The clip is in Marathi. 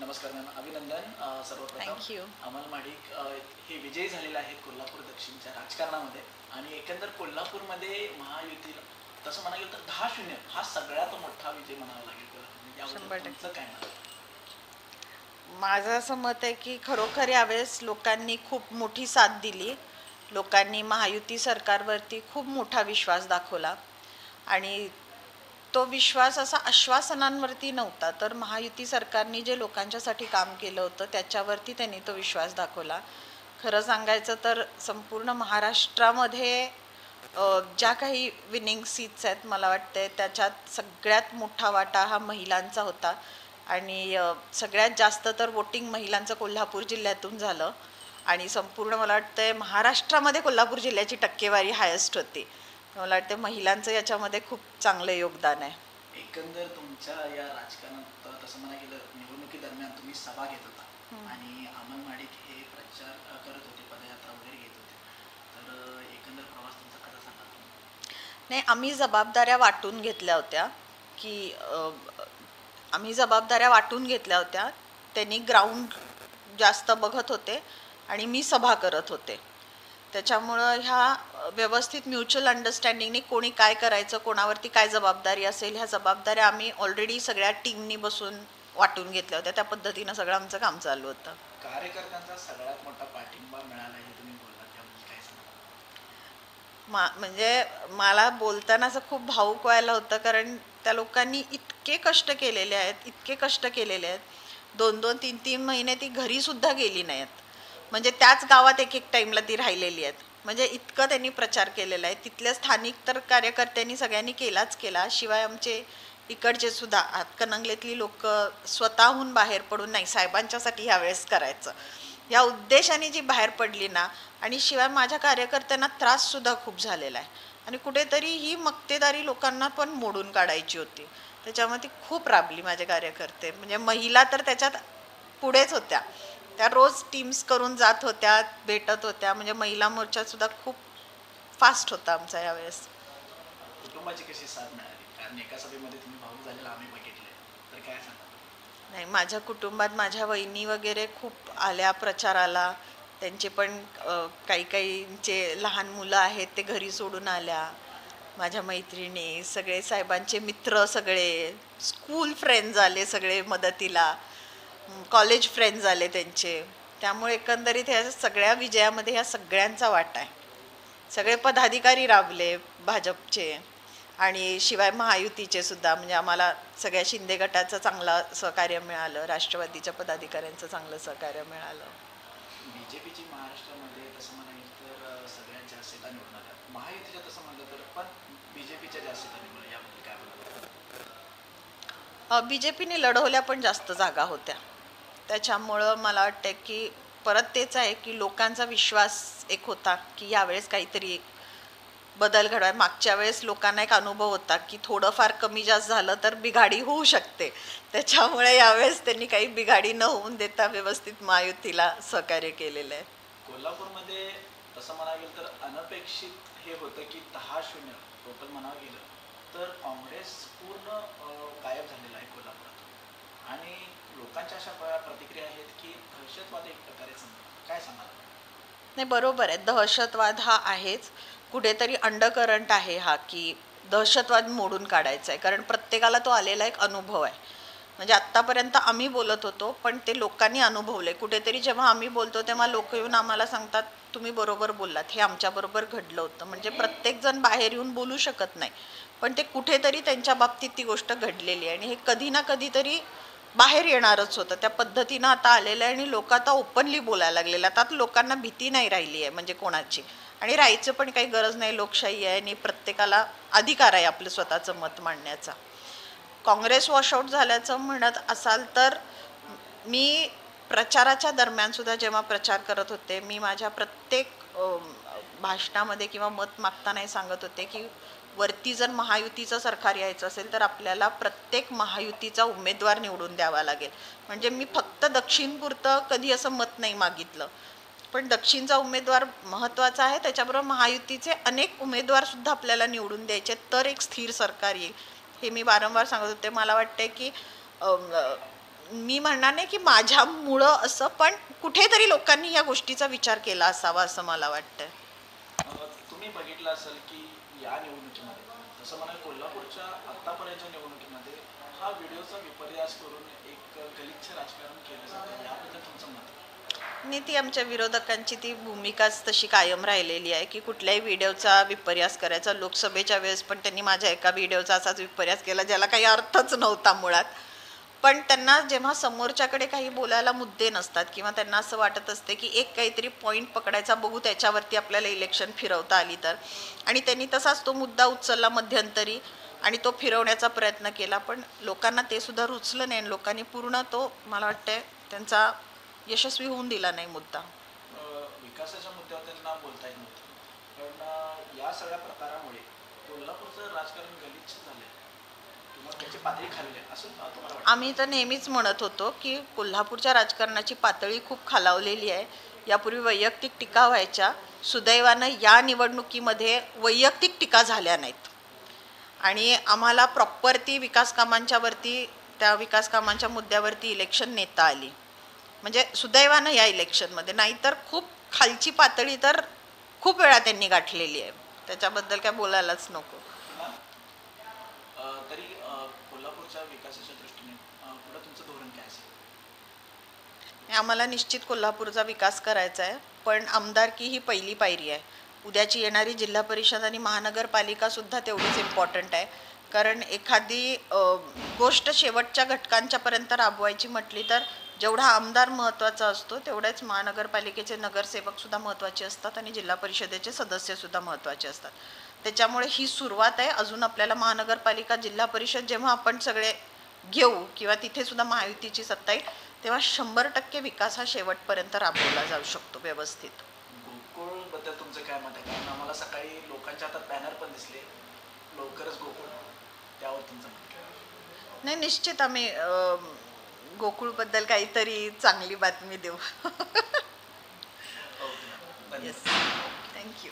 नमस्कार मॅम, अभिनंदन. सर्वप्रथम थँक्यू. अमल माडिक हे विजयी झालेले आहेत कोल्हापूर दक्षिणच्या राजकारणामध्ये आणि एकंदर कोल्हापूरमध्ये महायुतीला तसं म्हणायला गेलं तर 10-0 हा सगळ्यात मोठा विजय म्हणावा लागेल कोल्हापूरमध्ये. याबद्दल 100% तुमचं काय मत? माझं असं मत आहे की खरोखर यावेळेस लोकांनी खूप मोठी साथ दिली. लोकांनी महायुती सरकारवरती खूप मोठा विश्वास दाखवला आणि तो विश्वास असा आश्वासनांवरती नव्हता, तर महायुती सरकारने जे लोकांच्यासाठी काम केलं होतं त्याच्यावरती त्यांनी तो विश्वास दाखवला. खरं सांगायचं तर संपूर्ण महाराष्ट्रामध्ये ज्या काही विनिंग सीट्स आहेत मला वाटते त्याच्यात सगळ्यात मोठा वाटा हा महिलांचा होता आणि सगळ्यात जास्त तर वोटिंग महिलांचं कोल्हापूर जिल्ह्यातून झालं आणि संपूर्ण मला वाटतं महाराष्ट्रामध्ये कोल्हापूर जिल्ह्याची टक्केवारी हायेस्ट होती. मला वाटतं महिलांचं याच्यामध्ये खूप चांगलं योगदान आहे. एकंदर तुमच्या या राजकारणात तसं म्हणायला गेलं निवडणुकीदरम्यान तुम्ही सभा घेत होता आणि अमल माडिक हे प्रचार करत होते, पदयात्रा वगैरे घेत होते. तर एकंदर प्रवास तुमचा कसा सांगा तुम्ही? नाही, आम्ही जबाबदाऱ्या वाटून घेतल्या होत्या की त्यांनी ग्राउंड जास्त बघत होते आणि मी सभा करत होते. त्याच्यामुळं ह्या व्यवस्थित म्युच्युअल अंडरस्टँडिंगने कोणी काय करायचं, कोणावरती काय जबाबदारी असेल, ह्या जबाबदाऱ्या आम्ही ऑलरेडी सगळ्या टीमनी बसून वाटून घेतल्या होत्या. त्या पद्धतीनं सगळं आमचं काम चालू होतं. कार्यकर्त्यांचा सगळ्यात मोठा पाठिंबा मिळाला हे तुम्ही बोललात, त्याबद्दल काय सांगा? म्हणजे मला बोलताना असं खूप भावूक व्हायला होतं, कारण त्या लोकांनी इतके कष्ट केलेले आहेत. 2-2, 3-3 महिने ती घरी सुद्धा गेली नाहीत. म्हणजे त्याच गावात एक टाइमला ती राहिलेली आहेत. म्हणजे इतकं त्यांनी प्रचार केलेला आहे. तिथल्या स्थानिक तर कार्यकर्त्यांनी सगळ्यांनी केला. शिवाय आमचे इकडचे सुद्धा हातकणंगलेतली लोक स्वतःहून बाहेर पडून नाही, साहेबांच्यासाठी ह्यावेळेस करायचं या उद्देशाने जी बाहेर पडली ना. आणि शिवाय माझ्या कार्यकर्त्यांना त्राससुद्धा खूप झालेला आहे आणि कुठेतरी ही मक्तेदारी लोकांना पण मोडून काढायची होती. त्याच्यामध्ये खूप राबली माझे कार्यकर्ते. म्हणजे महिला तर त्याच्यात पुढेच होत्या. त्या रोज टीम्स करून जात होत्या, भेटत होत्या. म्हणजे महिला मोर्चासुद्धा खूप फास्ट होता आमचा यावेळेस. कुटुंबाची कशी साथ मिळाली? कारण एका सभेमध्ये तुम्ही भाऊक झालेला आम्ही बघितले, तर काय सांगा? नाही, माझ्या कुटुंबात माझ्या वहिनी वगैरे खूप आल्या प्रचाराला. त्यांचे पण काही काहींचे लहान मुलं आहेत ते घरी सोडून आल्या. माझ्या मैत्रिणी सगळे, साहेबांचे मित्र सगळे, स्कूल फ्रेंड्स आले सगळे मदतीला, कॉलेज फ्रेंड्स आले त्यांचे. त्यामुळे एकंदरीत ह्या सगळ्या विजयामध्ये ह्या सगळ्यांचा वाटा आहे. सगळे पदाधिकारी राबले भाजपचे आणि शिवाय महायुतीचे सुद्धा. म्हणजे आम्हाला सगळ्या शिंदे गटाचं चांगलं सहकार्य मिळालं, राष्ट्रवादीच्या पदाधिकाऱ्यांचं चांगलं सहकार्य मिळालं. बीजेपीची महाराष्ट्रामध्ये तसं म्हणाल तर सगळ्यात जास्त सीटा निवडून आल्या. महायुतीच्या तसं म्हणलं तर पण बीजेपीच्या जास्त सीटा निवडल्या, याबद्दल काय बोलतात? बीजेपीने लढवल्या पण जास्त जागा होत्या. त्याच्यामुळं मला वाटतं की परत तेच आहे की लोकांचा विश्वास एक होता की यावेळेस काहीतरी बदल घडवाय. मागच्या वेळेस लोकांना एक अनुभव होता की थोडंफार कमी जास्त झालं तर बिघाडी होऊ शकते. त्याच्यामुळे यावेळेस त्यांनी काही बिघाडी न होऊन देता व्यवस्थित महायुतीला सहकार्य केलेलं आहे. कोल्हापूरमध्ये तसं म्हणायला गेलं तर अनपेक्षित हे होतं की 10-0 टोटल म्हणावं गेलं तर काँग्रेस पूर्ण गायब झालेला आहे कोल्हापुरात आणि लोकांच्या अशा प्रतिक्रिया आहेत की दहशतवाद एक प्रकारे समजा, काय सांगाल? नाही, बरोबर आहे, दहशतवाद हा आहेच. कुठेतरी अंडरकरंट आहे हा की दहशतवाद मोडून काढायचा आहे, कारण प्रत्येकाला तो आलेला एक अनुभव आहे. म्हणजे आत्तापर्यंत आम्ही बोलत होतो पण ते लोकांनी अनुभवले. कुठेतरी जेव्हा आम्ही बोलतो तेव्हा लोक येऊन आम्हाला सांगतात तुम्ही बरोबर बोललात, हे आमच्याबरोबर घडलं होतं. म्हणजे प्रत्येकजण बाहेर येऊन बोलू शकत नाही, पण ते कुठेतरी त्यांच्या बाबतीत ती गोष्ट घडलेली आहे आणि हे कधी ना कधीतरी बाहेर येणारच होतं. त्या पद्धतीनं आता आलेलं आहे आणि लोक आता ओपनली बोलायला लागलेलं. आता लोकांना भीती नाही राहिली आहे म्हणजे कोणाची, आणि राहायचं पण काही गरज नाही. लोकशाही आहे आणि प्रत्येकाला अधिकार आहे आपलं स्वतःचं मत मांडण्याचा. काँग्रेस वॉशआउट झाल्याचं म्हणत असाल तर मी प्रचाराच्या दरम्यान सुद्धा जेव्हा प्रचार करत होते, मी माझ्या प्रत्येक भाषणामध्ये किंवा मत मागतानाही सांगत होते की वरती जर महायुतीचं सरकार यायचं असेल तर आपल्याला प्रत्येक महायुतीचा उमेदवार निवडून द्यावा लागेल. म्हणजे मी फक्त दक्षिणपुरतं कधी असं मत नाही मागितलं, पण दक्षिणचा उमेदवार महत्त्वाचा आहे, त्याच्याबरोबर महायुतीचे अनेक उमेदवारसुद्धा आपल्याला निवडून द्यायचे तर एक स्थिर सरकार येईल, हे मी वारंवार सांगत होते. मला वाटते की मी म्हणणार नाही की माझ्यामुळं असं, पण कुठेतरी लोकांनी या गोष्टीचा विचार केला असावा असं मला वाटतं. तुम्ही बघितलं असेल की या निवडणुकीमध्ये तसं म्हणा कोल्हापूरच्या आत्तापर्यंतच्या निवडणुकीमध्ये हा व्हिडिओचा विपर्यास करून एक गलिच्छ राजकारण केलं जातं, याबद्दल तुमचं मत आहे? आणि ती आमच्या विरोधकांची ती भूमिकाच तशी कायम राहिलेली आहे की कुठल्याही व्हिडिओचा विपर्यास करायचा. लोकसभेच्या वेळेस पण त्यांनी माझ्या एका व्हिडिओचा असाच विपर्यास केला ज्याला काही अर्थच नव्हता मुळात. पण त्यांना जेव्हा समोरच्याकडे काही बोलायला मुद्दे नसतात किंवा त्यांना असं वाटत असते की एक काहीतरी पॉईंट पकडायचा, बघू त्याच्यावरती आपल्याला इलेक्शन फिरवता आली तर, आणि त्यांनी तसाच तो मुद्दा उचलला मध्यंतरी आणि तो फिरवण्याचा प्रयत्न केला, पण लोकांना ते सुद्धा रुचलं नाही आणि लोकांनी पूर्ण तो, मला वाटतं, त्यांचा यशस्वी होऊन दिला नाही मुद्दा. विकासाच्या मुद्द्यावर त्यांना बोलता येत नव्हतं, पण या सगळ्या प्रकारामुळे कोल्हापूरचं राजकारण गलिच्छ झालंय किंवा त्याची पातळी खाल्ली आहे असं तुम्हाला वाटतं? आम्ही तर नेहमीच म्हणत होतो की कोल्हापूरच्या राजकारणाची पातळी खूप खालावलेली आहे. यापूर्वी वैयक्तिक टीका व्हायच्या, सुदैवानं या निवडणुकीमध्ये वैयक्तिक टीका झाल्या नाहीत आणि आम्हाला प्रॉपर ती विकास कामांच्यावरती, त्या विकास कामांच्या मुद्द्यावरती इलेक्शन नेता आली. म्हणजे सुदैवानं या इलेक्शनमध्ये, नाहीतर खूप खालची पातळी तर खूप वेळा त्यांनी गाठलेली आहे, त्याच्याबद्दल काय बोलायलाच नको. तरी कोल्हापूरच्या विकासाच्या दृष्टीने पुढे तुमचं धोरण काय असेल? आम्हाला निश्चित कोल्हापूरचा विकास करायचा आहे, पण आमदारकी ही पहिली पायरी आहे. उद्याची येणारी जिल्हा परिषद आणि महानगरपालिका सुद्धा तेवढीच इम्पॉर्टंट आहे. कारण एखादी गोष्ट शेवटच्या घटकांच्यापर्यंत राबवायची म्हटली तर जेवढा आमदार महत्त्वाचा असतो तेवढेच महानगरपालिकेचे नगरसेवकसुद्धा महत्त्वाचे असतात आणि जिल्हा परिषदेचे सदस्यसुद्धा महत्त्वाचे असतात. त्याच्यामुळे ही सुरुवात आहे. अजून आपल्याला महानगरपालिका, जिल्हा परिषद जेव्हा आपण सगळे घेऊ किंवा तिथे सुद्धा महायुतीची सत्ता येईल तेव्हा 100% विकास हा शेवटपर्यंत राबवला जाऊ शकतो व्यवस्थित. गोकुळ बद्दल तुमचं काय मत आहे? कारण आम्हाला सकाळी लोकांच्या हातात बॅनर पण दिसले, लवकरच गोकुळ, त्यावर तुमचं मत काय? नाही, निश्चित आम्ही गोकुळबद्दल काहीतरी चांगली बातमी देऊ. ओके, धन्यवाद. Yes, thank you.